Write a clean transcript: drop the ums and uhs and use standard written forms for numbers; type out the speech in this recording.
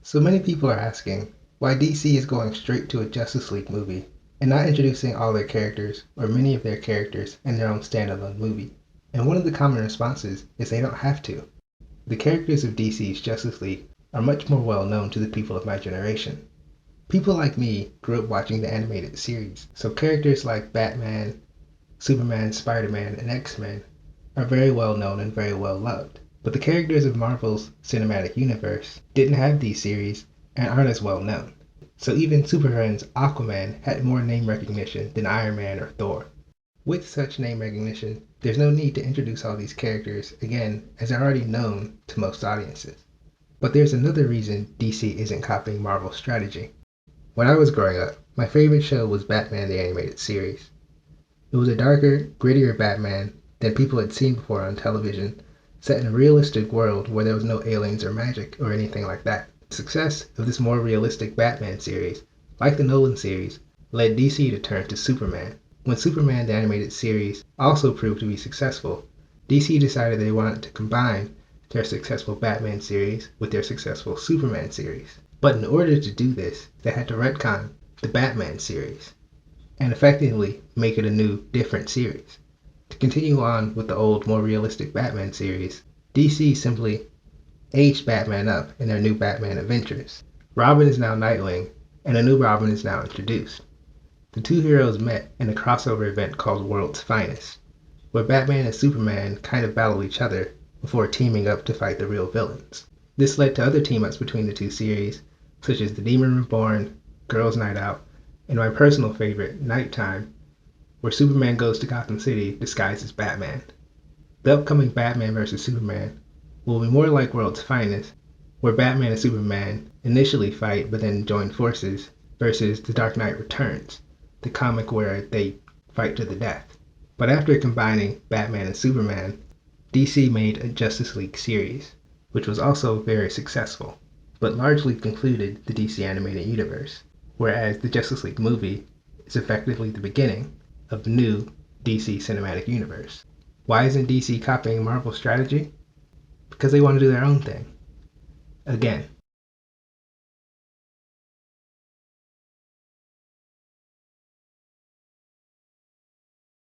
So many people are asking why DC is going straight to a Justice League movie and not introducing all their characters or many of their characters in their own standalone movie. And one of the common responses is they don't have to. The characters of DC's Justice League are much more well known to the people of my generation. People like me grew up watching the animated series, so characters like Batman, Superman, Spider-Man, and X-Men are very well known and very well loved. But the characters of Marvel's cinematic universe didn't have these series and aren't as well known. So even Superman's Aquaman had more name recognition than Iron Man or Thor. With such name recognition, there's no need to introduce all these characters again as they're already known to most audiences. But there's another reason DC isn't copying Marvel's strategy. When I was growing up, my favorite show was Batman the Animated Series. It was a darker, grittier Batman than people had seen before on television, set in a realistic world where there was no aliens or magic or anything like that. The success of this more realistic Batman series, like the Nolan series, led DC to turn to Superman. When Superman the Animated Series also proved to be successful, DC decided they wanted to combine their successful Batman series with their successful Superman series. But in order to do this, they had to retcon the Batman series and effectively make it a new, different series. To continue on with the old, more realistic Batman series, DC simply aged Batman up in their new Batman Adventures. Robin is now Nightwing, and a new Robin is now introduced. The two heroes met in a crossover event called World's Finest, where Batman and Superman kind of battle each other before teaming up to fight the real villains. This led to other team-ups between the two series, such as The Demon Reborn, Girls Night Out, and my personal favorite, Nighttime, where Superman goes to Gotham City disguised as Batman. The upcoming Batman vs. Superman will be more like World's Finest, where Batman and Superman initially fight but then join forces, versus The Dark Knight Returns, the comic where they fight to the death. But after combining Batman and Superman, DC made a Justice League series, which was also very successful, but largely concluded the DC animated universe, whereas the Justice League movie is effectively the beginning of the new DC cinematic universe. Why isn't DC copying Marvel's strategy? Because they want to do their own thing. Again,